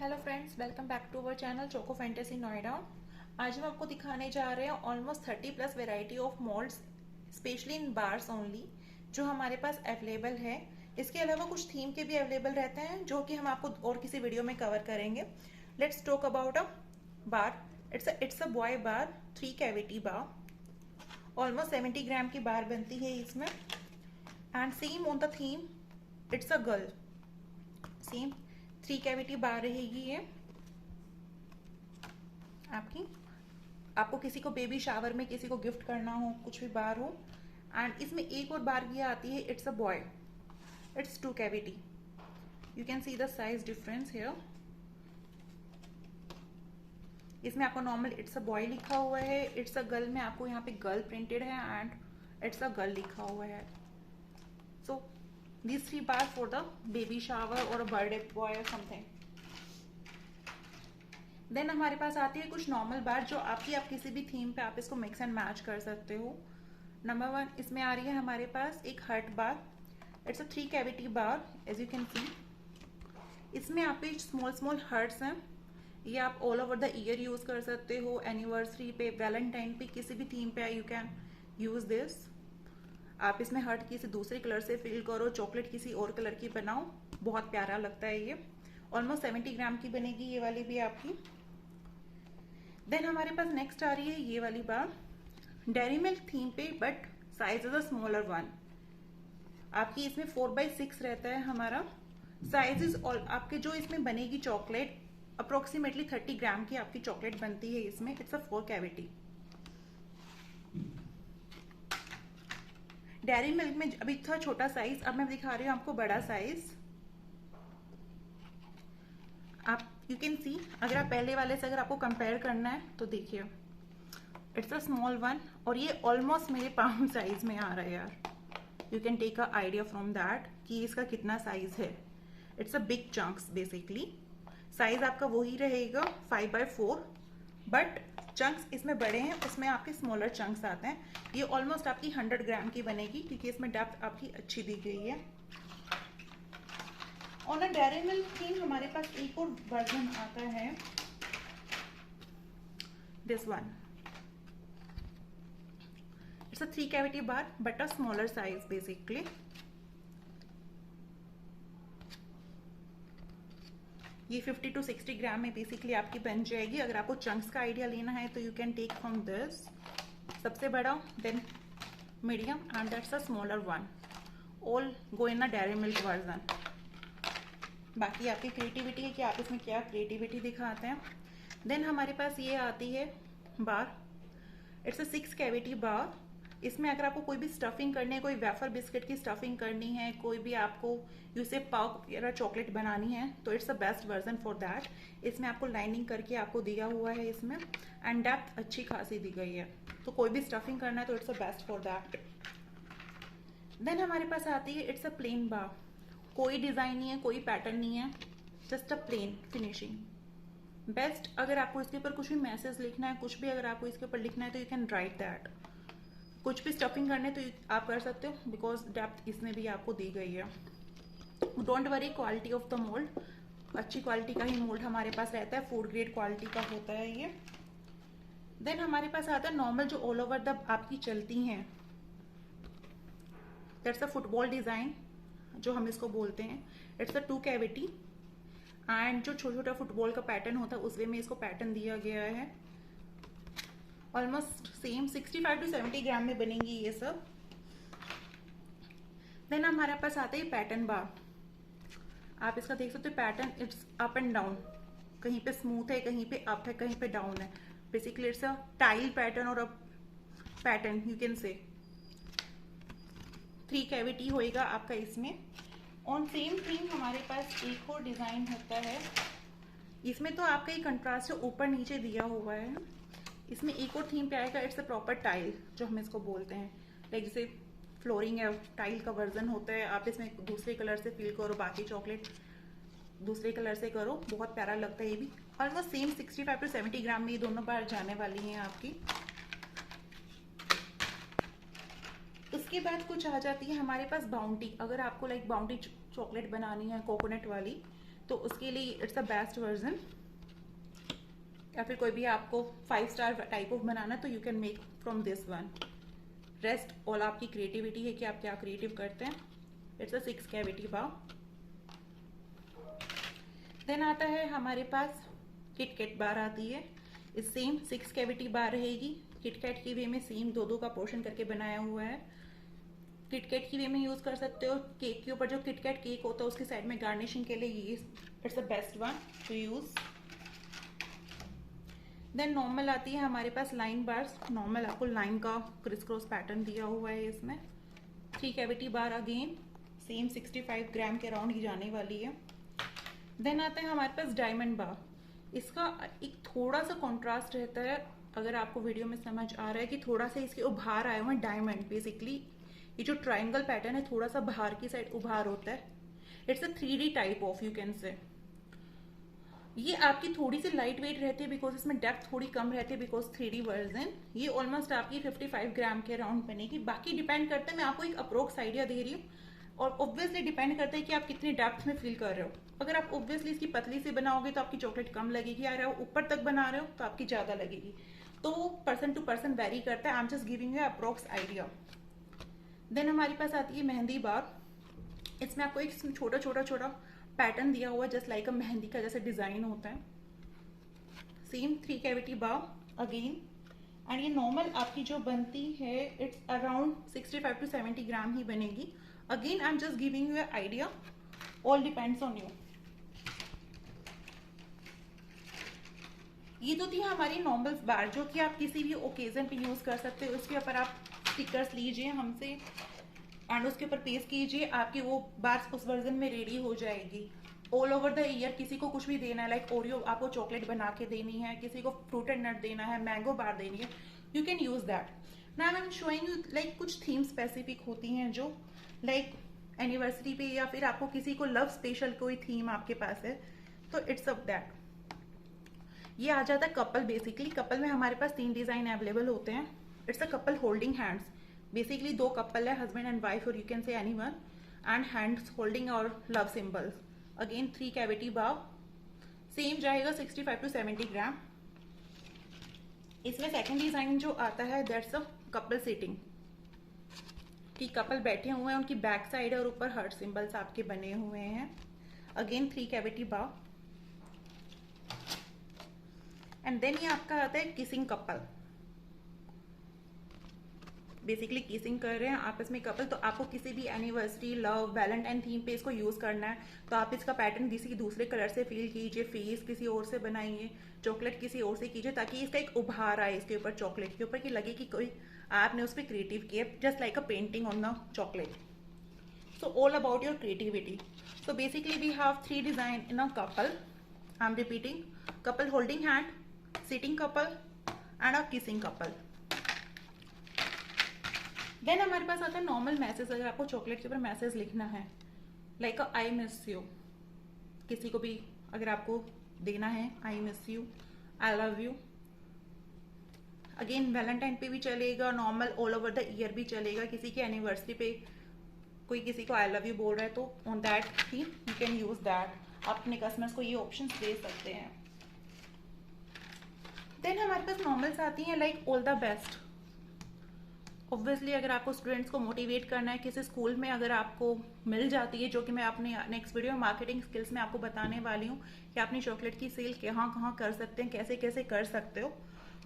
Hello friends, welcome back to our channel choco fantasy Noida. आज हम आपको दिखाने जा रहे हैं almost 30+ variety of moulds, specially in bars only, जो हमारे पास अवेलेबल है। इसके अलावा कुछ थीम के भी अवेलेबल रहते हैं जो कि हम आपको और किसी वीडियो में कवर करेंगे। Let's talk about a bar. It's a boy bar, 3 cavity bar. Almost 70 gram की बार बनती है इसमें। And same on the theme, it's a girl. Same 3 cavity bar रहेगी ये आपकी। आपको किसी को बेबी शावर में किसी को गिफ्ट करना हो, कुछ भी बार हो। एंड इसमें एक और बार ये आती है, it's a boy, it's 2 cavity. You can see the size difference here. इसमें आपको नॉर्मल इट्स अ बॉय लिखा हुआ है, इट्स अ गर्ल में आपको यहाँ पे गर्ल प्रिंटेड है एंड इट्स अ गर्ल लिखा हुआ है। सो these 3 bars for the baby shower or a birthday boy or something. Then हमारे पास आती है कुछ नॉर्मल बार जो आप किसी भी थीम पे आप इसको मिक्स एंड मैच कर सकते हो। नंबर 1 इसमें आ रही है हमारे पास एक heart bar. It's a 3 cavity bar, as you can see. इसमें आप पे स्मॉल स्मॉल हर्ट्स हैं। ये आप all over the year use कर सकते हो, एनिवर्सरी पे, वैलेंटाइन पे, किसी भी थीम पे यू कैन यूज दिस। आप इसमें हर्ट किसी दूसरे कलर से फिल करो, चॉकलेट किसी और कलर की बनाओ, बहुत प्यारा लगता है ये। ऑलमोस्ट 70 ग्राम की बनेगी ये वाली भी आपकी। देन हमारे पास नेक्स्ट आ रही है ये वाली बार, डेयरी मिल्क थीम पे, but size is a smaller one. आपकी इसमें 4/6 रहता है हमारा साइज। इज ऑल आपके जो इसमें बनेगी चॉकलेट, अप्रोक्सीमेटली 30 ग्राम की आपकी चॉकलेट बनती है इसमें। It's a 4 cavity. Dairy milk में अभी था छोटा साइज, अब मैं दिखा रही हूँ आपको बड़ा साइज। आप यू कैन सी, अगर आप पहले वाले से अगर आपको कंपेयर करना है तो देखिए, इट्स अ स्मॉल वन और ये ऑलमोस्ट मेरे पाम साइज में आ रहा है यार। You can take a idea from that कि इसका कितना साइज है। It's a big chunks basically. Size आपका वही रहेगा 5/4, बट चंक्स इसमें बड़े हैं, उसमें आपके स्मॉलर चंक्स आते हैं। ये ऑलमोस्ट आपकी 100 ग्राम की बनेगी क्योंकि इसमें डेप्थ आपकी अच्छी दी गई है। On a Dairy milk theme हमारे पास एक और वर्जन आता है, this one. It's a 3 cavity bar but a smaller size basically. ये 50 to 60 ग्राम में बेसिकली आपकी बन जाएगी। अगर आपको चंक्स का आइडिया लेना है तो you can take from this, सबसे बड़ा, then medium and that's a smaller one. All go in a Dairy Milk version. बाकी आपकी क्रिएटिविटी है कि आप इसमें क्या क्रिएटिविटी दिखाते हैं। देन हमारे पास ये आती है बार, इट्स अ 6 कैविटी बार। इसमें अगर आपको कोई भी स्टफिंग करनी है, कोई वेफर बिस्किट की स्टफिंग करनी है, कोई भी आपको यूसे पाव या चॉकलेट बनानी है तो it's a best version for that. इसमें आपको लाइनिंग करके आपको दिया हुआ है इसमें, एंड डेप्थ अच्छी खासी दी गई है, तो कोई भी स्टफिंग करना है तो it's a best for that. Then हमारे पास आती है इट्स अ प्लेन बार। कोई डिजाइन नहीं है, कोई पैटर्न नहीं है, just a plain finishing. Best अगर आपको इसके ऊपर कुछ भी मैसेज लिखना है, कुछ भी अगर आपको इसके ऊपर लिखना है तो यू कैन राइट दैट। कुछ भी स्टफिंग करने तो आप कर सकते हो बिकॉज डेप्थ इसमें भी आपको दी गई है। Don't worry, quality of the mould, अच्छी क्वालिटी का ही मोल्ड हमारे पास रहता है, फूड ग्रेड क्वालिटी का होता है ये। देन हमारे पास आता है नॉर्मल जो ऑल ओवर द आपकी चलती हैं, दैट्स अ फुटबॉल डिजाइन जो हम इसको बोलते हैं। इट्स अ 2 कैविटी एंड जो छोटा छोटा फुटबॉल का पैटर्न होता है उस वे में इसको पैटर्न दिया गया है। ऑलमोस्ट सेम 65 to 70 ग्राम में बनेंगी ये सब। देन हमारे पास आता है पैटर्न बार। आप इसका देख सकते हो pattern, it's up and down, कहीं पे स्मूथ है, कहीं पे अप है, कहीं पे डाउन है। Basically it's a tile pattern और a pattern, you can say. 3 cavity होएगा आपका इसमें। ऑन सेम थीम हमारे पास एक और डिजाइन होता है। इसमें तो आपका ये कंट्रास्ट ऊपर नीचे दिया हुआ है। इसमें एक और थीम पे आएगा, इट्स अ प्रॉपर टाइल जो हम इसको बोलते हैं। लाइक जैसे फ्लोरिंग है, टाइल का वर्जन होता है, आप इसमें दूसरे कलर से फिल करो, बाकी चॉकलेट दूसरे कलर से करो, बहुत प्यारा लगता है ये भी। ऑलमोस्ट सेम 65 to 70 ग्राम में ये दोनों बार जाने वाली हैं आपकी। उसके बाद कुछ आ जाती है हमारे पास बाउंटी। अगर आपको लाइक बाउंटी चॉकलेट बनानी है कोकोनट वाली तो उसके लिए इट्स अ बेस्ट वर्जन। या फिर कोई भी आपको 5 स्टार टाइप ऑफ बनाना तो you can make from this one. Rest all आपकी क्रिएटिविटी है कि आप क्या क्रिएटिव करते हैं। It's a 6 cavity bar. Then आता है हमारे पास किटकैट बार आती है। इस सेम 6 कैविटी बार रहेगी। किटकैट की वे में सेम दो का पोर्शन करके बनाया हुआ है। किटकैट की वे में यूज कर सकते हो। केक के ऊपर जो किटकैट केक होता है उसके साइड में गार्निशिंग के लिए ये it's the best one to use. Then normal आती है हमारे पास लाइन बार्स। नॉर्मल आपको लाइन का क्रिस क्रॉस पैटर्न दिया हुआ है इसमें। 3 cavity bar again same 65 gram के अराउंड ही जाने वाली है। देन आता है हमारे पास डायमंड बार। इसका एक थोड़ा सा कॉन्ट्रास्ट रहता है, अगर आपको वीडियो में समझ आ रहा है कि थोड़ा सा इसके उभार आए हुए हैं डायमंड। बेसिकली ये जो ट्राइंगल पैटर्न है थोड़ा सा बाहर की साइड उभार होता है। It's a 3D type of you can say. ये आपकी थोड़ी सी लाइट वेट रहती है बिकॉज इसमें डेप्थ थोड़ी कम रहती है बिकॉज 3D वर्जन। ये ऑलमोस्ट आपकी 55 ग्राम के अराउंड बनेगी। बाकी डिपेंड करता है, मैं आपको एक अप्रोक्स आइडिया दे रही हूँ और ऑब्वियसली डिपेंड करता है कि आप कितनी डेप्थ में फील कर रहे हो। अगर आप ऑब्वियसली इसकी पतली से बनाओगे तो आपकी चॉकलेट कम लगेगी, अगर आप ऊपर तक बना रहे हो तो आपकी ज्यादा लगेगी। तो पर्सन टू पर्सन वेरी करता है। I am just giving you approx idea. Then हमारे पास आती है मेहंदी बार। इसमें आपको एक छोटा पैटर्न दिया हुआ है जस्ट लाइक अ मेहंदी का जैसे डिजाइन होता है। Same 3 cavity bar again. And ये नॉर्मल आपकी जो बनती है इट्स अराउंड 65 to 70 ग्राम ही बनेगी। Again I am just giving you idea, all depends on you. ये तो थी हमारी नॉर्मल बार जो कि आप किसी भी ओकेजन पे यूज कर सकते हो। उसके ऊपर आप स्टिकर्स लीजिए हमसे एंड उसके ऊपर पेस्ट कीजिए, आपकी वो बार उस वर्जन में रेडी हो जाएगी। ऑल ओवर द ईयर किसी को कुछ भी देना है, लाइक ओरियो आपको चॉकलेट बना के देनी है, किसी को फ्रूट एंड नट देना है, मैंगो बार देनी है, you can use that. Now I am showing you like कुछ थीम स्पेसिफिक होती हैं जो लाइक एनिवर्सरी पे या फिर आपको किसी को लव स्पेशल कोई थीम आपके पास है तो इट्स अप दैट। ये आ जाता है कपल। बेसिकली कपल में हमारे पास 3 डिजाइन अवेलेबल होते हैं। It's a couple holding hands. Basically 2 couple है, हस्बैंड एंड वाइफ और you can say anyone, and hands holding और लव सिंबल्स। अगेन 3 कैविटी बार। सेम जाएगा 65 to 70 ग्राम। इसमें सेकंड डिजाइन जो आता है दैट्स अ कपल सिटिंग कि कपल बैठे हुए हैं, उनकी बैक साइड और ऊपर हार्ट सिंबल्स आपके बने हुए हैं। Again 3 cavity bar. And then ये आपका आता है किसिंग कपल। बेसिकली किसिंग कर रहे हैं आपस में कपल, तो आपको किसी भी एनिवर्सरी, लव, वैलेंटाइन थीम पे इसको यूज करना है तो आप इसका पैटर्न किसी दूसरे कलर से फिल कीजिए, फेस किसी और से बनाइए, चॉकलेट किसी और से कीजिए ताकि इसका एक उभार आए इसके ऊपर, चॉकलेट के ऊपर, कि लगे कि कोई आपने उस पर क्रिएटिव किया, just like a painting on the chocolate. So all about your creativity. So basically we have 3 design in a couple. I am repeating, couple holding hand, sitting couple and a kissing couple. Then हमारे पास आता है normal message. अगर आपको chocolate के ऊपर message लिखना है लाइक आई मिस यू, किसी को भी अगर आपको देना है I miss you, I love you. Again Valentine पे भी चलेगा, normal all over the year भी चलेगा। किसी की एनिवर्सरी पे कोई किसी को आई लव यू बोल रहा है तो on that theme you can use that. आप अपने कस्टमर्स को ये ऑप्शन दे सकते हैं। देन हमारे पास नॉर्मल्स आती हैं like all the best. Obviously अगर आपको स्टूडेंट्स को मोटिवेट करना है, किसी स्कूल में अगर आपको मिल जाती है, जो कि मैं अपने नेक्स्ट वीडियो मार्केटिंग स्किल्स में आपको बताने वाली हूँ कि अपनी चॉकलेट की सेल कहाँ कर सकते हैं, कैसे कैसे कर सकते हो,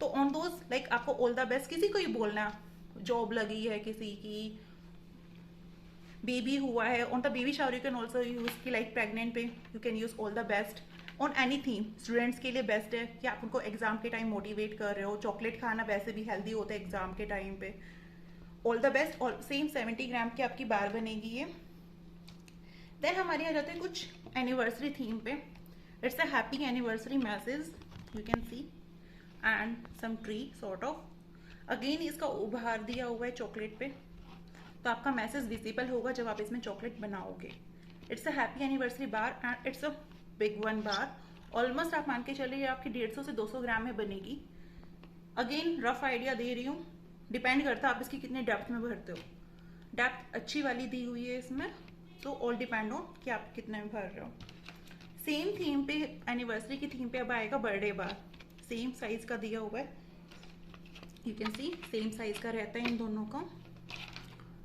तो ऑन दोज लाइक आपको ऑल द बेस्ट किसी को ही बोलना। जॉब लगी है किसी की, बेबी हुआ है, on the baby shower you can also use की लाइक प्रेगनेंट पे you can use all the best on any theme. Students के लिए बेस्ट है कि आप उनको एग्जाम के टाइम मोटिवेट कर रहे हो। चॉकलेट खाना वैसे भी हेल्दी होता है एग्जाम के टाइम पे। All the best. और सेम 70 ग्राम की आपकी बार बनेगी ये। देन हमारे आ जाते हैं कुछ एनिवर्सरी थीम पे। It's a happy anniversary message you can see and some tree sort of. Again इसका उभार दिया हुआ है चॉकलेट पे, तो आपका मैसेज विजिबल होगा जब आप इसमें चॉकलेट बनाओगे। It's a happy anniversary bar and it's a big one bar. Almost आप मान के चलिए आपकी 150 से 200 ग्राम में बनेगी। अगेन रफ आइडिया दे रही हूँ, डिपेंड करता है आप इसकी कितने डेप्थ में भरते हो। डेप्थ अच्छी वाली दी हुई है इसमें, तो ऑल डिपेंड ऑन कि आप कितने में भर रहे हो। सेम थीम पे, एनिवर्सरी की थीम पे अब आएगा बर्थडे बार। सेम साइज का दिया हुआ है, you can C same size का रहता है इन दोनों का।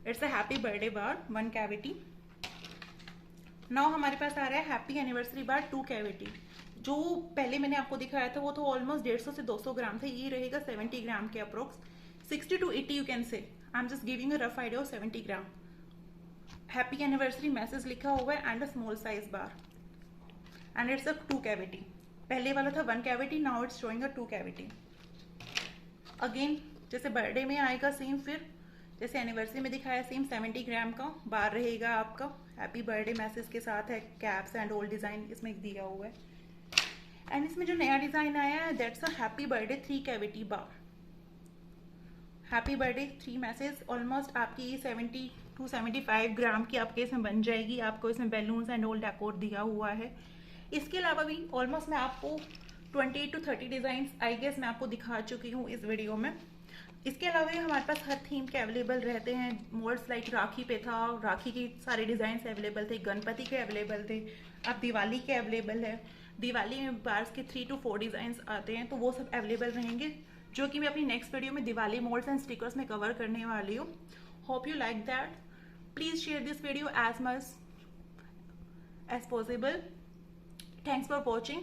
It's a happy birthday bar 1 cavity. Now हमारे पास आ रहा है हैप्पी एनिवर्सरी बार 2 कैविटी। जो पहले मैंने आपको दिखाया था वो तो ऑलमोस्ट 150 से 200 ग्राम था, ये रहेगा 70 ग्राम के approx, 60 to 80 you can say. I am just giving a rough idea of 70 gram. Happy anniversary message लिखा हुआ है and a small size bar, and it's a 2 cavity. पहले वाला था 1 cavity, now it's showing a 2 cavity. Again जैसे birthday में आएगा same, फिर जैसे एनिवर्सरी में दिखाया सेम 70 ग्राम का बार रहेगा आपका। हैप्पी बर्थडे मैसेज के साथ है, कैप्स एंड ओल्ड डिजाइन इसमें दिया हुआ है। एंड इसमें जो नया डिजाइन आया है that's a happy birthday 3 cavity bar. Happy birthday 3 message almost आपकी 70 to 75 ग्राम की आपके इसमें बन जाएगी। आपको इसमें बैलून्स एंड ओल्ड डेकोर दिया हुआ है। इसके अलावा भी ऑलमोस्ट मैं आपको 28 to 30 डिजाइन आई गेस मैं आपको दिखा चुकी हूँ इस वीडियो में। इसके अलावा हमारे पास हर थीम के अवेलेबल रहते हैं। मोड्स लाइक राखी पे था, राखी की सारे डिजाइन अवेलेबल थे, गणपति के अवेलेबल थे, अब दिवाली के अवेलेबल है। दिवाली में बार्स के 3 to 4 डिजाइन आते हैं, तो वो सब अवेलेबल रहेंगे, जो कि मैं अपनी नेक्स्ट वीडियो में दिवाली मोड्स एंड स्टिकर्स में कवर करने वाली हूँ। Hope you like that. Please share this video as much as possible. Thanks for watching.